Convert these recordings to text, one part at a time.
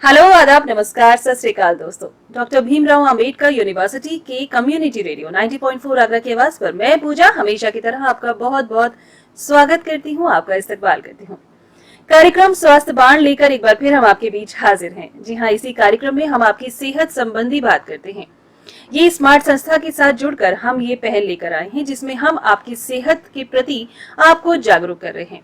Hello, आदाब, नमस्कार, सत श्री अकाल दोस्तों। डॉक्टर भीमराव अंबेडकर यूनिवर्सिटी के कम्युनिटी रेडियो 90.4 आगरा की आवाज पर मैं पूजा हमेशा की तरह आपका बहुत बहुत स्वागत करती हूँ, आपका इस्तकबाल करती हूँ। कार्यक्रम स्वास्थ्य बाण लेकर एक बार फिर हम आपके बीच हाजिर हैं। जी हाँ, इसी कार्यक्रम में हम आपकी सेहत संबंधी बात करते हैं। ये स्मार्ट संस्था के साथ जुड़कर हम ये पहल लेकर आए हैं जिसमें हम आपकी सेहत के प्रति आपको जागरूक कर रहे हैं।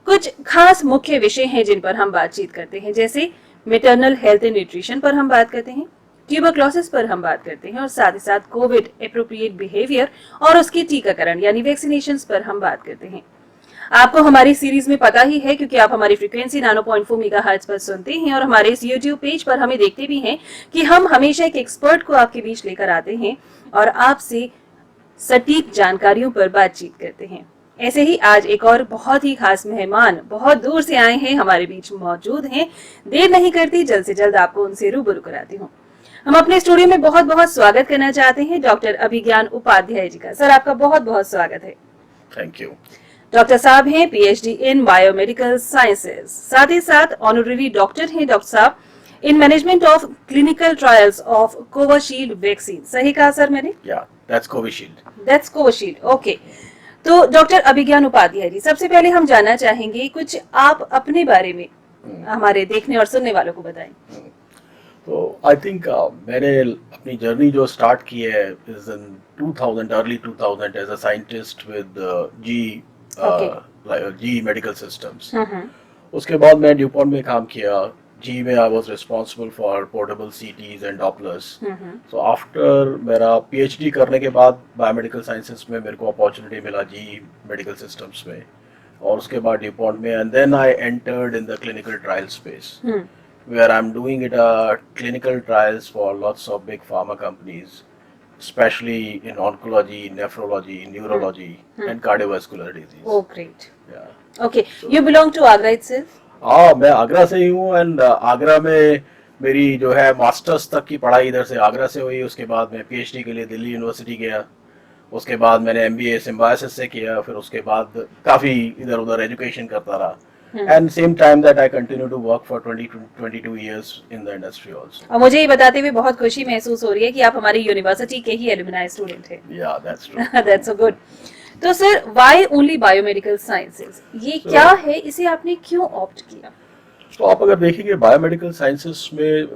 कुछ खास मुख्य विषय हैं जिन पर हम बातचीत करते हैं, जैसे मेटरनल हेल्थ एंड न्यूट्रिशन पर हम बात करते हैं, ट्यूबरक्लोसिस पर हम बात करते हैं और साथ ही साथ कोविड एप्रोप्रिएट बिहेवियर और उसके टीकाकरण यानी वैक्सीनेशन पर हम बात करते हैं। आपको हमारी सीरीज में पता ही है क्योंकि आप हमारी फ्रीक्वेंसी 9.4 मेगाहर्ट्ज पर सुनते हैं और हमारे इस यूट्यूब पेज पर हमें देखते भी हैं कि हम हमेशा एक एक्सपर्ट को आपके बीच लेकर आते हैं और आपसे सटीक जानकारियों पर बातचीत करते हैं। ऐसे ही आज एक और बहुत ही खास मेहमान बहुत दूर से आए हैं, हमारे बीच मौजूद हैं। देर नहीं करती, जल्द से जल्द आपको उनसे रूबरू कराती हूँ। हम अपने स्टूडियो में बहुत बहुत स्वागत करना चाहते हैं डॉक्टर अभिज्ञान उपाध्याय जी का। सर, आपका बहुत बहुत स्वागत है। Thank you. डॉक्टर साहब हैं पीएचडी इन बायोमेडिकल साइंसेज, साथ ही साथ ऑनररी डॉक्टर हैं डॉक्टर साहब in management of clinical trials of Covishield vaccine. सही कहा सर मैंने? That's Covishield. That's Covishield, okay. तो डॉक्टर अभिज्ञान उपाध्याय जी, सबसे पहले हम जानना चाहेंगे कुछ आप अपने बारे में हमारे देखने और सुनने वालों को बताएं। तो आई थिंक मैंने अपनी जर्नी जो स्टार्ट की है is in 2000 early 2000 as a scientist with G medical systems. उसके बाद मैं ड्यूपॉन्ट में काम किया। जी में I was responsible for portable CTs and Dopplers. So after मेरा पीएचडी करने के बाद बायोमेडिकल साइंसेस में मेरे को अपॉर्चुनिटी मिला जी मेडिकल सिस्टम्स में और उसके बाद ड्यूपॉन्ट में, and then I entered in the clinical trial space where I'm doing it clinical trials for lots of big pharma companies, especially in oncology, nephrology, neurology, and cardiovascular disease. Oh, great. Yeah. Okay, so, you belong to Agra itself? हाँ, मैं आगरा से ही हूँ and Agra में मेरी जो है masters तक की पढ़ाई इधर से आगरा से हुई। उसके बाद मैं पीएचडी के लिए दिल्ली यूनिवर्सिटी गया। उसके बाद मैंने एमबीए सिम्बायोसिस से किया। फिर उसके बाद काफ़ी इधर उधर एजुकेशन करता रहा। And same time that I continue to work for 22 years in the industry also. और मुझे ये बताते हुए बहुत खुशी महसूस हो रही है कि आप हमारी यूनिवर्सिटी के ही एलुमनाई स्टूडेंट हैं। Yeah, that's true. That's so good. तो sir, why only biomedical sciences? ये क्या है, इसे आपने क्यों ऑप्ट किया? तो आप अगर देखेंगे बायोमेडिकल साइंसेस में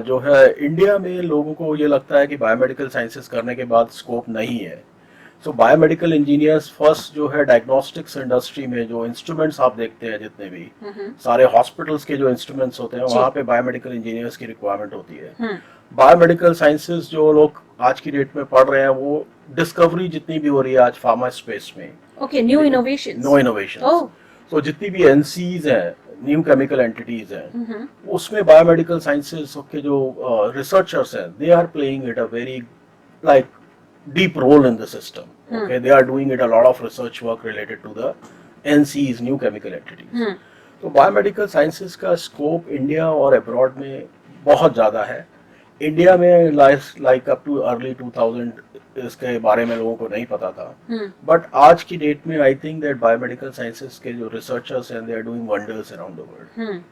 जो है इंडिया में लोगों को ये लगता है कि बायोमेडिकल साइंसेस करने के बाद स्कोप नहीं है। सो बायोमेडिकल इंजीनियर्स फर्स्ट जो है डायग्नोस्टिक्स इंडस्ट्री में जो इंस्ट्रूमेंट्स आप देखते हैं जितने भी सारे हॉस्पिटल्स के जो इंस्ट्रूमेंट्स होते हैं वहाँ पे बायोमेडिकल इंजीनियर्स की रिक्वायरमेंट होती है। बायोमेडिकल साइंसेस जो लोग आज की डेट में पढ़ रहे हैं वो डिस्कवरी जितनी भी हो रही है आज फार्मा स्पेस में, ओके, न्यू इनोवेशन, तो जितनी भी एनसीज हैं, न्यू केमिकल एंटिटीज हैं, उसमें बायोमेडिकल साइंसेस के जो रिसर्चर्स हैं they are playing it a very like deep role in the system. Okay, they are doing it a lot of research work related to the NCs, new chemical entities. तो biomedical sciences का scope India और abroad में बहुत ज़्यादा है। India में like up too early 2000 इसके बारे में लोगों को नहीं पता था, बट आज की डेट में I think that biomedical sciences के जो रिसर्चर्स हैं they are doing wonders around the world.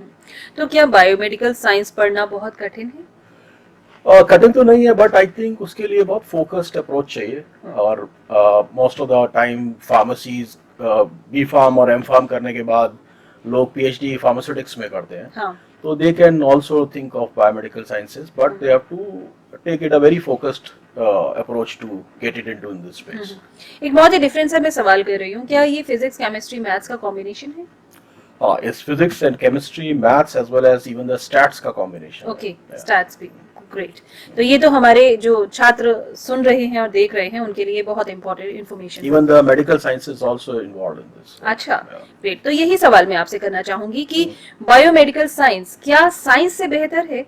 तो क्या बायोमेडिकल साइंस पढ़ना बहुत कठिन है? कठिन तो नहीं है, बट आई थिंक उसके लिए बहुत फोकस्ड अप्रोच चाहिए और most of the time pharmacies B pharm और एम फार्म करने के बाद लोग पीएचडी फार्मास्यूटिक्स में करते हैं। हाँ. तो they can also think of biomedical sciences, but they have to take it a very focused approach to get it into in this space. एक बहुत ही डिफरेंट सा मैं सवाल कर रही हूँ, क्या ये फिजिक्स केमिस्ट्री मैथ्स का कॉम्बिनेशन है? हाँ, इस physics and chemistry maths as well as even the stats का कॉम्बिनेशन। ओके, स्टैट्स भी ग्रेट। तो ये तो हमारे जो छात्र सुन रहे हैं और देख रहे हैं उनके लिए बहुत important information. Even the medical sciences also involved in this. अच्छा, ग्रेट। तो यही सवाल मैं आपसे करना चाहूंगी कि बायोमेडिकल साइंस क्या साइंस से बेहतर है?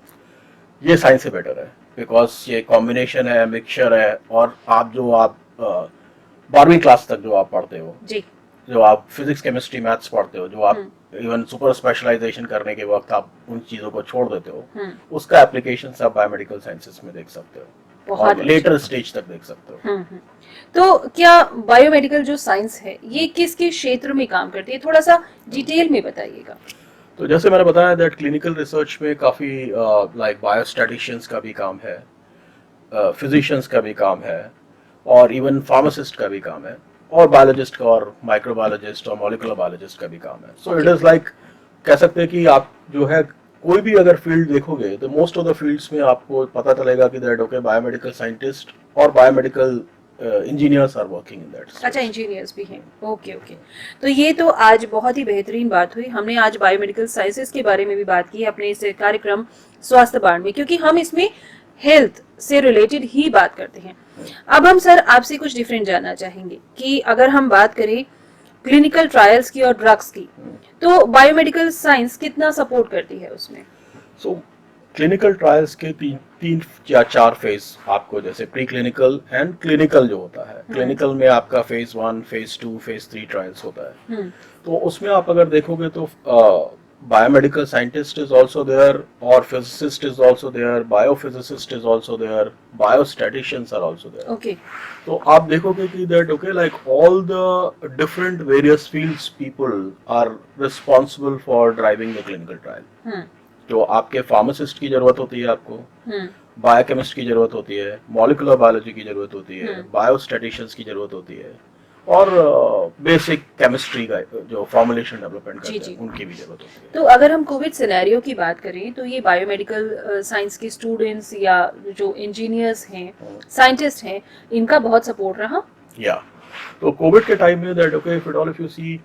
ये साइंस से बेटर है बिकॉज ये कॉम्बिनेशन है, मिक्सचर है, और आप 12वीं क्लास तक जो आप पढ़ते हो जी, जो आप फिजिक्स केमिस्ट्री मैथ्स पढ़ते हो, जो आप इवन सुपर स्पेशलाइजेशन करने के वक्त आप उन चीजों को छोड़ देते हो, उसका एप्लीकेशन आप बायोमेडिकल साइंसेस में देख सकते हो और लेटर स्टेज तक देख सकते हो। तो क्या बायोमेडिकल जो साइंस है ये किस किस क्षेत्र में काम करती है, थोड़ा सा डिटेल में बताइएगा। तो जैसे मैंने बताया दैट क्लिनिकल रिसर्च में काफ़ी लाइक बायोस्टैटिशियंस का भी काम है, फिजिशियंस का भी काम है, और इवन फार्मासिस्ट का भी काम है, और बायोलॉजिस्ट का और माइक्रोबायोलॉजिस्ट और मॉलिकुलर बायोलॉजिस्ट का भी काम है. सो इट इज़ लाइक कह सकते हैं कि आप जो है कोई भी अगर फील्ड देखोगे तो मोस्ट ऑफ द फील्ड्स में आपको पता चलेगा कि दैट ओके बायोमेडिकल साइंटिस्ट और biomedical engineers are working in that. अच्छा, इंजीनियर्स भी हैं. Okay okay. तो ये तो आज बहुत ही बेहतरीन बात हुई. हमने आज बायोमेडिकल साइंसेस के बारे में भी बात की अपने इस कार्यक्रम स्वास्थ्य बाण में, क्योंकि हम इसमें हेल्थ से रिलेटेड ही बात करते हैं. अब हम सर आपसे कुछ डिफरेंट जानना चाहेंगे कि अगर हम बात करें क्लिनिकल ट्रायल्स की और ड्रग्स की, तो बायोमेडिकल साइंस कितना सपोर्ट करती है उसमें? सो क्लिनिकल ट्रायल्स के तीन या चार फेज आपको, जैसे प्री क्लिनिकल एंड क्लिनिकल जो होता है. क्लिनिकल में आपका फेज 1, फेज 2, फेज 3 ट्रायल्स होता है. तो उसमें आप अगर देखोगे तो biomedical scientist is also there, और physicist is also there, biophysicist is also there, biostatisticians are also there. Okay. तो आप देखोगे कि that okay like all the different various fields people are responsible for driving the clinical trial. तो आपके pharmacist की जरूरत होती है, आपको बायोकेमिस्ट की जरूरत होती है, मॉलिकुलर बायोलॉजी की जरूरत होती है, बायोस्टैटिशियंस की जरूरत होती है, और बेसिक केमिस्ट्री का जो फॉर्मुलेशन डेवलपमेंट करते हैं उनकी भी जरूरत होती है. तो अगर हम कोविड सिनेरियो की बात करें तो ये बायोमेडिकल साइंस के स्टूडेंट्स या जो इंजीनियर्स हैं, साइंटिस्ट हैं, इनका बहुत सपोर्ट रहा. या तो कोविड के टाइम में that okay if it you see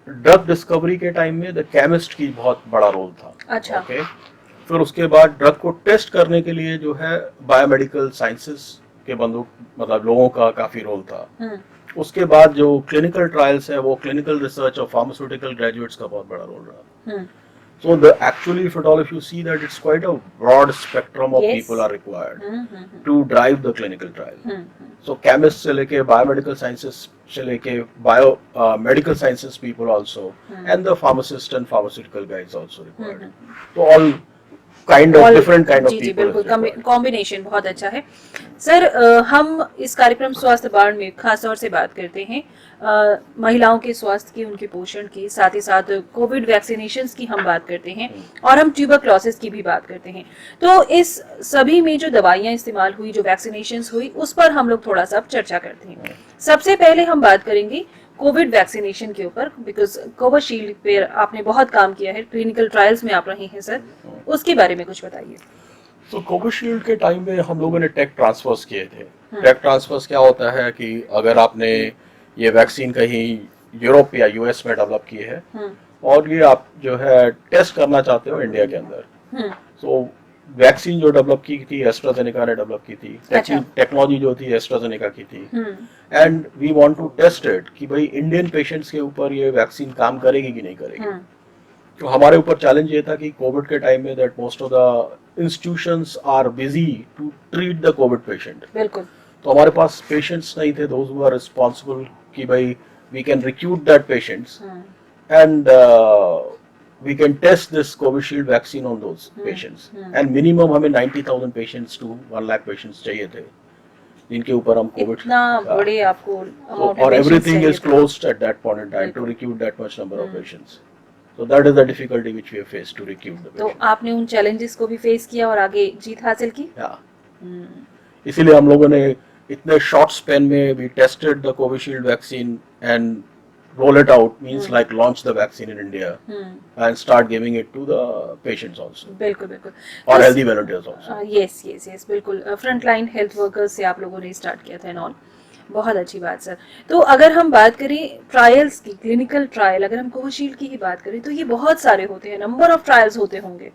drug discovery के टाइम में द केमिस्ट की बहुत बड़ा रोल था. अच्छा. ओके. फिर उसके बाद ड्रग को टेस्ट करने के लिए जो है बायोमेडिकल साइंसेस के मतलब लोगों का काफी रोल था. उसके बाद जो क्लिनिकल ट्रायल्स है वो क्लिनिकल रिसर्च और फार्मास्यूटिकल ग्रेजुएट्स का बहुत बड़ा रोल रहा. So actually if you see that it's quite a broad spectrum of people are required to drive the clinical trial. So chemists से लेके biomedical sciences से लेके medical sciences people also, and the pharmacist and pharmaceutical guys also required. So all different kind of जी people. बिल्कुल, combination बहुत अच्छा है. Sir हम इस कार्यक्रम स्वास्थ्य बाण में खास तौर से बात करते हैं महिलाओं के स्वास्थ्य की, उनके पोषण की, साथ ही साथ कोविड वैक्सीनेशंस की हम बात करते हैं, और हम ट्यूबरक्लोसिस की भी बात करते हैं. तो इस सभी में जो दवाइयां इस्तेमाल हुई, जो वैक्सीनेशंस हुई, उस पर हम लोग थोड़ा सा चर्चा करते हैं. सबसे पहले हम बात करेंगे कोविड वैक्सीनेशन के ऊपर, बिकॉज कोविशील्ड पे आपने बहुत काम किया है, क्लिनिकल ट्रायल्स में आप रहे हैं सर, उसके बारे में कुछ बताइए. तो कोविशील्ड के टाइम में हम लोगों ने टेक ट्रांसफर्स किए थे. टेक ट्रांसफर्स क्या होता है कि अगर आपने ये वैक्सीन कहीं यूरोप या यूएस में डेवलप की है और ये आप जो है टेस्ट करना चाहते हो इंडिया के अंदर, तो वैक्सीन जो डेवलप की थी एस्ट्राजेनेका ने डेवलप की थी, टेक्नोलॉजी जो थी एस्ट्राजेनेका की थी, and we want to test it कि भाई इंडियन पेशेंट्स के ऊपर ये वैक्सीन काम करेगी कि नहीं करेगी. तो हमारे ऊपर चैलेंज ये था कि कोविड के टाइम में that most of the institutions are busy to treat the Covid patient. बिल्कुल. तो हमारे पास पेशेंट्स नहीं थे दोज हु आर रिस्पांसिबल कि भाई we can recruit that patients and we can test this Covishield vaccine on those patients. And minimum हमें 90,000 patients to 1 lakh patients चाहिए थे जिनके ऊपर हम कोविड इतना बड़े आपको और everything is closed at that point in time to recruit that much number of patients. So that is the difficulty which we have faced to recruit the patients. तो आपने उन challenges को भी face किया और आगे जीत हासिल की. इसीलिए हम लोगों ने इतने short span में we tested the Covishield vaccine and roll it out, means like launch the vaccine in India and start giving it to the patients also. बिल्कुल बिल्कुल. और healthy volunteers also. yes बिल्कुल. फ्रंटलाइन हेल्थ वर्कर्स से आप लोगों ने start किया था एंड ऑल. बहुत अच्छी बात सर. तो अगर हम बात करें ट्रायल्स की, क्लिनिकल ट्रायल, अगर हम कोविशील्ड की ही बात करें तो ये बहुत सारे होते हैं, नंबर ऑफ ट्रायल्स होते होंगे.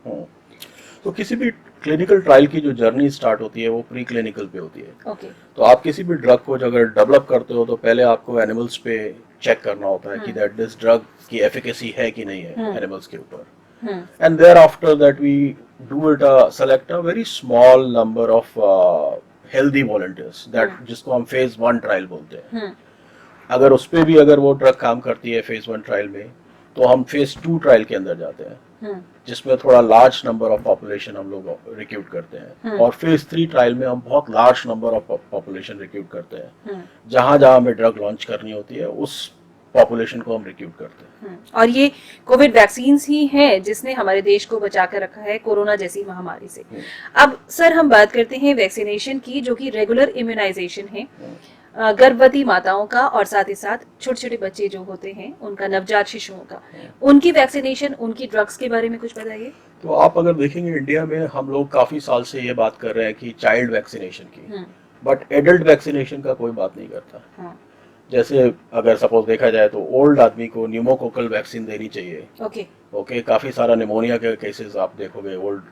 तो किसी भी क्लिनिकल ट्रायल की जो जर्नी स्टार्ट होती है वो प्री क्लिनिकल पे होती है. ओके. तो आप किसी भी ड्रग को अगर डेवलप करते हो तो पहले आपको एनिमल्स पे चेक करना होता है कि दैट दिस ड्रग की एफिकेसी है कि नहीं है एनिमल्स के ऊपर. And there after that we do it select a very small number of healthy volunteers that जिसको हम फेज 1 ट्रायल बोलते हैं. अगर उस पे भी अगर वो ड्रग काम करती है फेज 1 ट्रायल में तो हम फेज 2 ट्रायल के अंदर जाते हैं जिसमें थोड़ा लार्ज नंबर ऑफ पॉपुलेशन हम लोग रिक्रूट करते हैं. और फेज 3 ट्रायल में हम बहुत large number of population recruit करते हैं. जहां जहां हमें ड्रग लॉन्च करनी होती है उस पॉपुलेशन को हम रिक्रूट करते हैं। और ये कोविड वैक्सीन ही हैं जिसने हमारे देश को बचा कर रखा है कोरोना जैसी महामारी से। अब सर हम बात करते हैं वैक्सीनेशन की, जो कि रेगुलर इम्यूनाइजेशन है गर्भवती माताओं का और साथ ही साथ छोटे छोटे बच्चे जो होते हैं उनका, नवजात शिशुओं का, उनकी वैक्सीनेशन, उनकी ड्रग्स के बारे में कुछ बताइए। तो आप अगर देखेंगे इंडिया में हम लोग काफी साल से ये बात कर रहे हैं कि चाइल्ड वैक्सीनेशन की, बट एडल्ट वैक्सीनेशन का कोई बात नहीं करता। जैसे अगर सपोज देखा जाए तो ओल्ड आदमी को न्यूमोकोकल वैक्सीन देनी चाहिए। ओके काफी सारा निमोनिया के केसेस आप देखोगे ओल्ड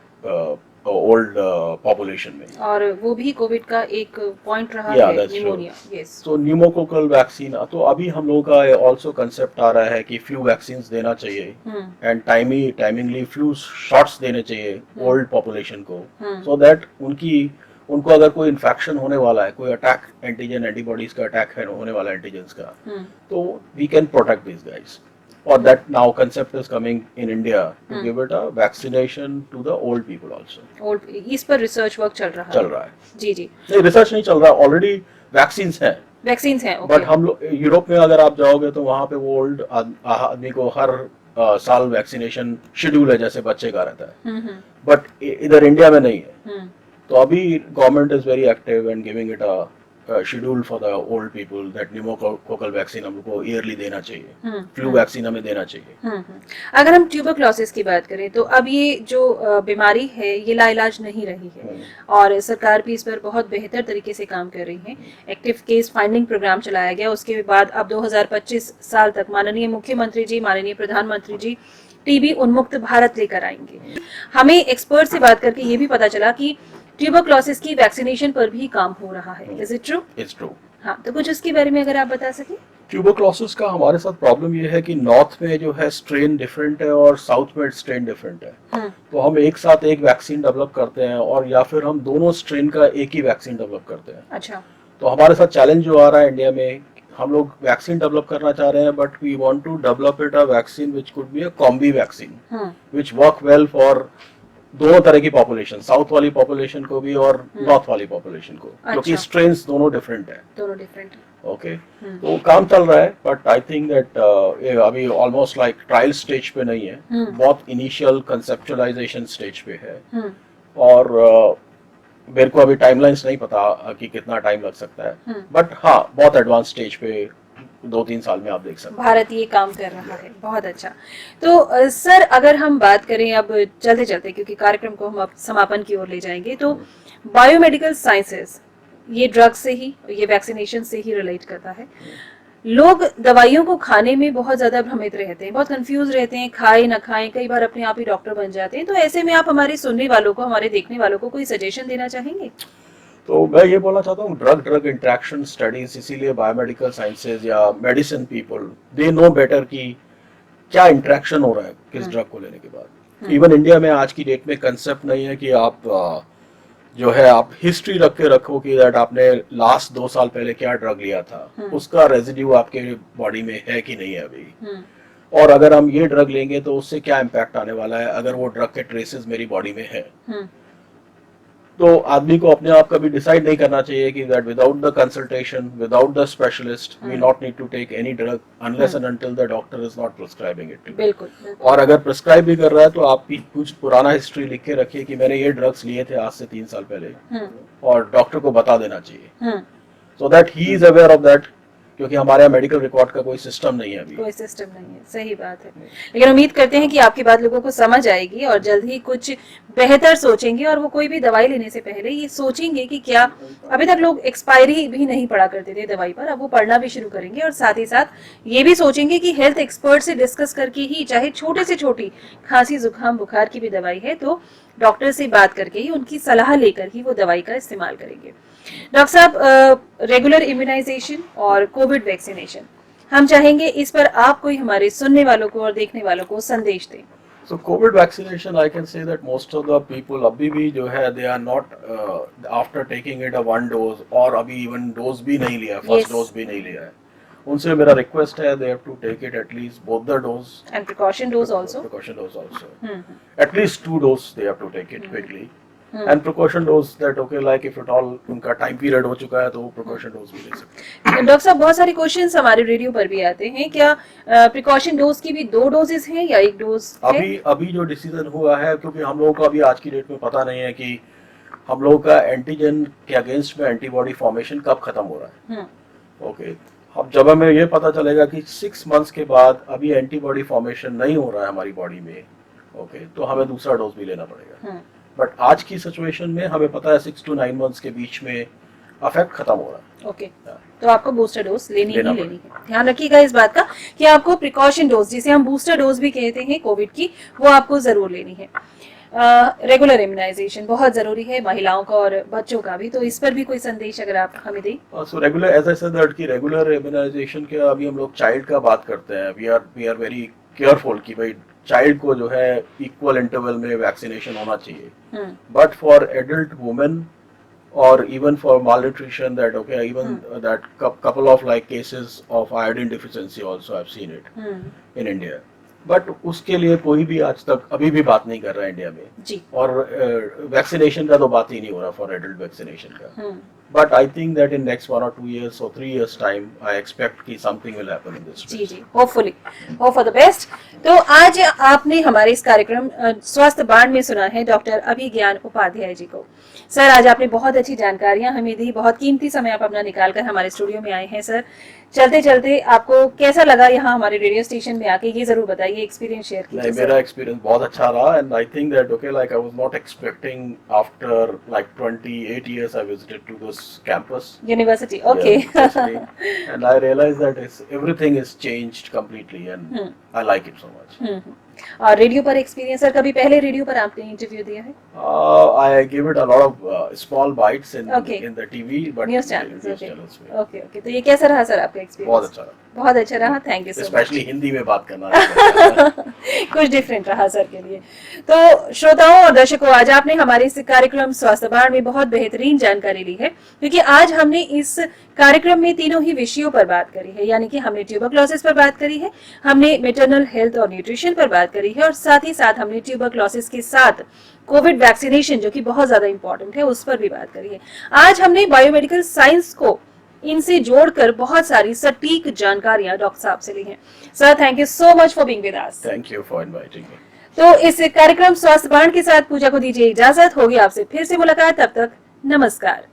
पॉपुलेशन में, और वो भी कोविड का एक पॉइंट रहा है, निमोनिया। यस, तो न्यूमोकोकल वैक्सीन, तो अभी हम लोगों का ऑल्सो कंसेप्ट आ रहा है कि फ्लू वैक्सीन देना चाहिए एंड टाइमिंगली फ्लू शॉट्स देने चाहिए ओल्ड पॉपुलेशन को, सो दैट उनको अगर कोई इन्फेक्शन होने वाला है, कोई अटैक एंटीजन एंटीबॉडीज का अटैक है होने वाला है एंटीजन्स का, तो we can protect this guys. और that now concept is coming in India to give it a vaccination to the old people also. इस पर रिसर्च वर्क चल रहा है। जी जी, नहीं रिसर्च नहीं चल रहा, ऑलरेडी वैक्सीन्स हैं। बट हम लोग यूरोप में अगर आप जाओगे तो वहाँ पे वो ओल्ड आदमी को हर साल वैक्सीनेशन शेड्यूल है जैसे बच्चे का रहता है, बट इधर इंडिया में नहीं है। तो अभी government is very active and giving it a schedule for the old people that pneumococcal vaccine हमको ईयरली देना चाहिए, फ्लू वैक्सीन हमें देना चाहिए। अगर हम ट्यूबरक्लोसिस की बात करें तो अब ये जो बीमारी है ये लाइलाज नहीं रही है, और सरकार भी इस पर बहुत बेहतर तरीके से काम कर रही है। एक्टिव केस फाइंडिंग प्रोग्राम चलाया गया, उसके बाद अब 2025 साल तक माननीय मुख्यमंत्री जी, माननीय प्रधानमंत्री जी टीबी उन्मुक्त भारत लेकर आएंगे। हमें एक्सपर्ट से बात करके ये भी पता चला कि ट्यूबरक्लोसिस की वैक्सीनेशन पर भी काम हो रहा है। Is it true? It's true. हाँ, तो कुछ उसके बारे में अगर आप बता सकें। ट्यूबरक्लोसिस का हमारे साथ प्रॉब्लम ये है कि नॉर्थ में जो है स्ट्रेन डिफरेंट है और साउथ में स्ट्रेन डिफरेंट है। तो हम एक साथ एक वैक्सीन डेवलप करते हैं, और या फिर हम दोनों स्ट्रेन का एक ही वैक्सीन डेवलप करते हैं। अच्छा। तो हमारे साथ चैलेंज जो आ रहा है इंडिया में, हम लोग वैक्सीन डेवलप करना चाह रहे हैं, but we want to develop it a vaccine which could be a combi vaccine which work well for दोनों तरह की पॉपुलेशन, साउथ वाली पॉपुलेशन को भी और नॉर्थ वाली पॉपुलेशन को, क्योंकि स्ट्रेन्स दोनों डिफरेंट है। ओके, तो काम चल रहा है, बट आई थिंक दैट अभी ऑलमोस्ट लाइक ट्रायल स्टेज पे नहीं है, बहुत इनिशियल कंसेप्चुअलाइजेशन स्टेज पे है, और मेरे को अभी टाइमलाइंस नहीं पता कि कितना टाइम लग सकता है, बट हाँ बहुत एडवांस स्टेज पे 2-3 साल में आप देख सकते हैं भारत ये काम कर रहा है। बहुत अच्छा। तो सर अगर हम बात करें अब चलते चलते, क्योंकि कार्यक्रम को हम अब समापन की ओर ले जाएंगे, तो बायोमेडिकल साइंसेस ये ड्रग से ही, ये वैक्सीनेशन से ही रिलेट करता है। लोग दवाइयों को खाने में बहुत ज्यादा भ्रमित रहते हैं, बहुत कंफ्यूज रहते हैं, खाए ना खाएं, कई बार अपने आप ही डॉक्टर बन जाते हैं। तो ऐसे में आप हमारे सुनने वालों को, हमारे देखने वालों को कोई सजेशन देना चाहेंगे? तो मैं ये बोलना चाहता हूँ, ड्रग इंटरेक्शन स्टडीज, इसीलिए बायोमेडिकल साइंसेज या medicine people they know better कि क्या इंटरेक्शन हो रहा है किस ड्रग को लेने के बाद। इवन इंडिया में आज की डेट में कंसेप्ट नहीं है कि आप जो है आप हिस्ट्री रख के रखो कि दैट आपने लास्ट 2 साल पहले क्या ड्रग लिया था, उसका रेजिड्यू आपके बॉडी में है कि नहीं है अभी, और अगर हम ये ड्रग लेंगे तो उससे क्या इम्पैक्ट आने वाला है अगर वो ड्रग के ट्रेसेस मेरी बॉडी में है। तो आदमी को अपने आप कभी डिसाइड नहीं करना चाहिए कि that without the consultation, without the specialist, we not need to take any drug unless and until the doctor is not prescribing it. बिल्कुल। और अगर प्रिस्क्राइब भी कर रहा है तो आप कुछ पुराना हिस्ट्री लिख के रखिए कि मैंने ये ड्रग्स लिए थे आज से 3 साल पहले, और डॉक्टर को बता देना चाहिए, so that he is aware of that, क्योंकि हमारे यहाँ मेडिकल रिकॉर्ड का कोई सिस्टम नहीं है अभी। कोई सिस्टम नहीं है, सही बात है। लेकिन उम्मीद करते हैं कि आपकी बात लोगों को समझ आएगी और जल्द ही कुछ बेहतर सोचेंगे, और वो कोई भी दवाई लेने से पहले ये सोचेंगे कि क्या, अभी तक लोग एक्सपायरी भी नहीं पढ़ा करते थे दवाई पर, अब वो पढ़ना भी शुरू करेंगे, और साथ ही साथ ये भी सोचेंगे कि हेल्थ एक्सपर्ट से डिस्कस करके ही, चाहे छोटे से छोटी खांसी जुकाम बुखार की भी दवाई है तो डॉक्टर से बात करके ही, उनकी सलाह लेकर ही वो दवाई का इस्तेमाल करेंगे। डॉक्टर साहब, रेगुलर इम्यूनाइजेशन और कोविड वैक्सीनेशन, हम चाहेंगे इस पर आप कोई हमारे सुनने वालों को और देखने वालों को संदेश दें। So COVID vaccination, I can say that most of the people अभी भी जो है they are not after taking it a 1 dose, और अभी even dose भी नहीं लिया, first dose भी नहीं लिया है, उनसे मेरा रिक्वेस्ट है they have to take it at least both the dose and precaution dose also, at least 2 dose they have to take it quickly, and precaution dose that okay like if it all उनका time period हो चुका है तो वो precaution dose भी ले सकते हैं। डॉक्टर साहब बहुत सारे क्वेश्चंस हमारे रेडियो पर भी आते हैं, क्या प्रिकॉशन डोज की भी 2 डोजेस हैं या 1 डोज है? अभी जो डिसीजन हुआ है, क्योंकि हम लोगों को अभी आज की डेट में पता नहीं है कि हम लोगों का एंटीजन के अगेंस्ट में एंटीबॉडी फॉर्मेशन कब खत्म हो रहा है। ओके, अब जब हमें ये पता चलेगा कि 6 मंथ्स के बाद अभी एंटीबॉडी फॉर्मेशन नहीं हो रहा है हमारी बॉडी में, ओके, तो हमें दूसरा डोज भी लेना पड़ेगा। बट आज की सिचुएशन में हमें पता है 6 to 9 मंथ्स के बीच में अफेक्ट खत्म हो रहा है। ओके, तो आपको बूस्टर डोज लेनी लेना है। ध्यान रखिएगा इस बात का कि आपको प्रिकॉशन डोज, जिसे हम बूस्टर डोज भी कहते हैं कोविड की, वो आपको जरूर लेनी है। रेगुलर इम्यूनाइजेशन बहुत जरूरी है, महिलाओं का और बच्चों का भी, तो इस पर भी कोई संदेश अगर आप हमें दें। So regular, as I said that कि रेगुलर इम्यूनाइजेशन के अभी हम लोग चाइल्ड का बात करते हैं, वी आर वेरी केयरफुल कि भाई चाइल्ड को जो है इक्वल इंटरवल में वैक्सीनेशन होना चाहिए। बट फॉर एडल्ट वुमेन और even for malnutrition, that okay, even that couple of like cases of iodine deficiency also I've seen it in India. But उसके लिए कोई भी आज तक अभी भी बात नहीं कर रहा है इंडिया में जी। और वैक्सीनेशन का तो बात ही नहीं हो रहा फॉर एडल्ट वैक्सीनेशन का। But I think that in next 1 or 2 years or 3 years time I expect कि something will happen in this. जी जी, hopefully, hope for the best. तो आज आपने हमारे इस कार्यक्रम स्वास्थ्य बाण में सुना है डॉक्टर अभिज्ञान उपाध्याय जी को। सर, आज आपने बहुत अच्छी जानकारियां हमें दी, बहुत कीमती समय आप अपना निकाल कर हमारे स्टूडियो में आए हैं। सर, चलते चलते आपको कैसा लगा यहाँ हमारे रेडियो स्टेशन में आके, ये जरूर बताइए, एक्सपीरियंस शेयर कीजिए। मेरा एक्सपीरियंस बहुत अच्छा रहा and I think that okay like I was not expecting after like 28 years I visited to this campus university. Okay, and I realized that everything is changed completely and I like it so much. और radio पर experience sir, कभी पहले radio पर आपने interview दिया है? I give it a lot of small bites in the TV, but news channels. में। Okay okay, तो ये कैसा रहा सर आपका एक्सपीरियंस? बहुत अच्छा रहा। बहुत अच्छा रहा, thank you so much. Specially Hindi में बात करना कुछ डिफरेंट रहा सर के लिए। तो श्रोताओं और दर्शकों, आज आपने हमारे इस कार्यक्रम स्वास्थ्य बाण में बहुत बेहतरीन जानकारी ली है, क्योंकि आज हमने इस कार्यक्रम में तीनों ही विषयों पर बात करी है। यानी कि हमने ट्यूबरक्लोसिस पर बात करी है, हमने मैटरनल हेल्थ और न्यूट्रिशन पर बात करी है, और साथ ही साथ हमने ट्यूबरक्लोसिस के साथ कोविड वैक्सीनेशन, जो कि बहुत ज्यादा इंपॉर्टेंट है, उस पर भी बात करी है। आज हमने बायोमेडिकल साइंस को इनसे जोड़कर बहुत सारी सटीक जानकारियां डॉक्टर साहब से ली हैं। Sir, thank you so much for being with us. Thank you for inviting me. तो इस कार्यक्रम स्वास्थ्य बाण के साथ पूजा को दीजिए इजाजत। होगी आपसे फिर से मुलाकात, तब तक नमस्कार।